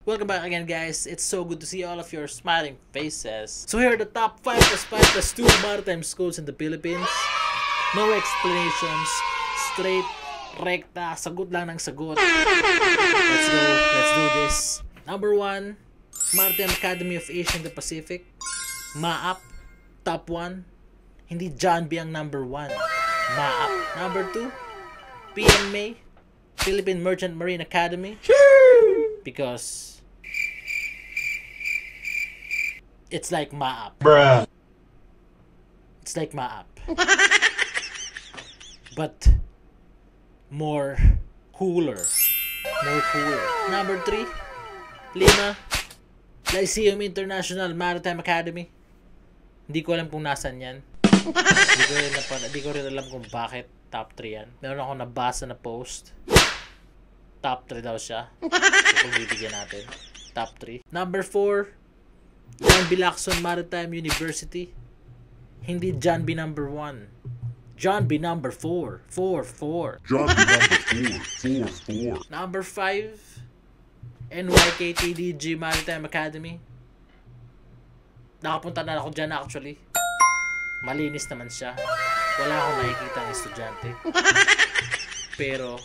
Welcome back again, guys. It's so good to see all of your smiling faces. So here are the top 5 plus 5 plus 2 maritime schools in the Philippines. No explanations. Straight, rekta, sagot lang ng sagot. Let's go. Let's do this. Number 1, Maritime Academy of Asia and the Pacific. MAAP. Top 1. Hindi John B ang number 1. MAAP. Number 2, PMA. Philippine Merchant Marine Academy. Because it's like MAAP. Bruh. It's like MAAP. But more cooler. More cooler. Number 3, Lima. Lyceum International Maritime Academy. Hindi ko alam kung nasan yan. Hindi ko rin alam kung bakit top 3 yan. Meron ako nabasa na post. Top 3 daw siya. So kung bibigyan natin. Top 3. Number 4, John B. Lacson Maritime University. Hindi John B. number 1. John B. number 4. 4. John B. number 4. Number 5, NYKTDG Maritime Academy. Nakapunta na ako dyan actually. Malinis naman siya. Wala akong nakikita ng estudyante. Pero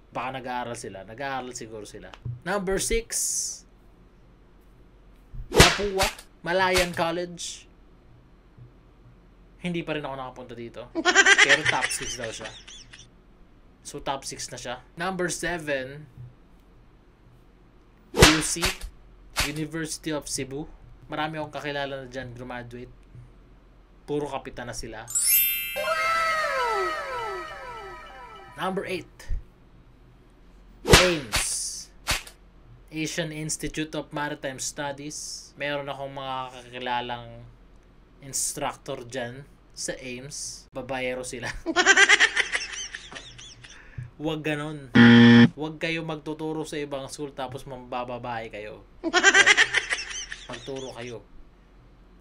baka nag-aaral sila. Nag-aaral siguro sila. Number 6, Papua Malayan College. Hindi pa rin ako nakapunta dito. Pero top 6 daw siya. So top 6 na siya. Number 7, UC University of Cebu. Marami akong kakilala na dyan graduate. Puro kapitan na sila. Number 8, AIMS Asian Institute of Maritime Studies. Meron akong mga kakilalang instructor dyan sa AIMS. Babayero sila. Huwag ganon. Huwag kayo magtuturo sa ibang school tapos mambababae kayo. Magturo kayo.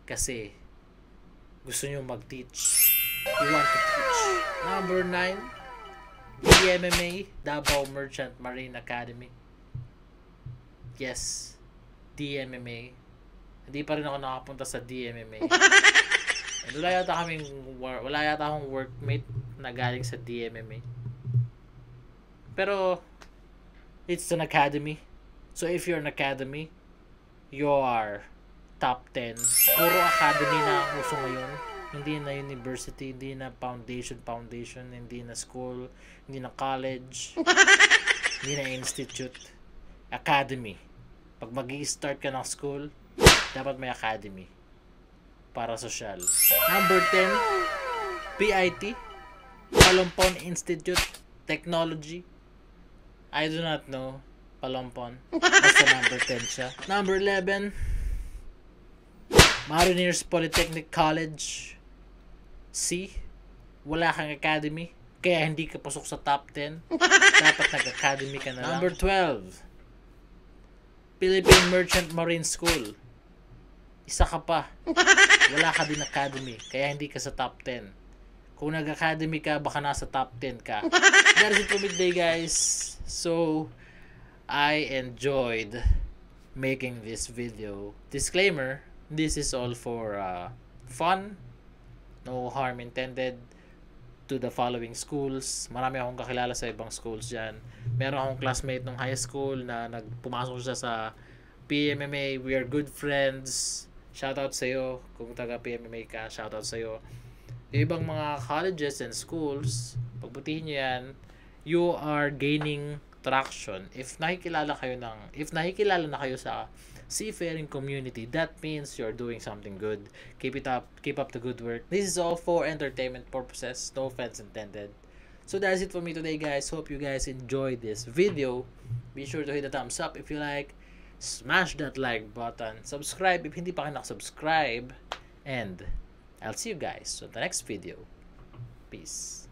Kasi gusto nyo mag-teach. You want to teach. Number 9, DMMA Davao Merchant Marine Academy. Yes, DMMA. Hindi pa rin ako nakapunta sa DMMA. And wala yata akong workmate na galing sa DMMA. Pero it's an academy. So if you're an academy, you are top 10. Puro academy na ang uso ngayon. Hindi na university, hindi na foundation, hindi na school, hindi na college, hindi na institute. Academy. Pag mag-i-start ka ng school, dapat may academy para social. Number 10, PIT Palompon Institute Technology. I do not know Palompon. Basta number 10 siya. Number 11, Marineers Polytechnic College. C, wala kang academy, kaya hindi ka pasok sa top 10. Dapat nag-academy ka na lang. Number 12, Philippine Merchant Marine School. Isa ka pa. Wala ka din academy, kaya hindi ka sa top 10. Kung nag-academy ka, baka nasa top 10 ka. That's it for me today, guys. So, I enjoyed making this video. Disclaimer, this is all for fun. No harm intended to the following schools. Marami akong kakilala sa ibang schools dyan. Meron akong classmate nung high school na pumasok siya sa PMMA. We are good friends. Shoutout sa'yo. Kung taga PMMA ka, shoutout sa'yo. Yung ibang mga colleges and schools, pagbutihin nyo yan, you are gaining traction. If nakikilala na kayo sa seafaring community, that means you're doing something good. Keep it up. Keep up the good work. This is all for entertainment purposes. No offense intended. So that's it for me today, guys. Hope you guys enjoyed this video. Be sure to hit the thumbs up if you like. Smash that like button. Subscribe if hindi pa kayo nakasubscribe. And I'll see you guys on the next video. Peace.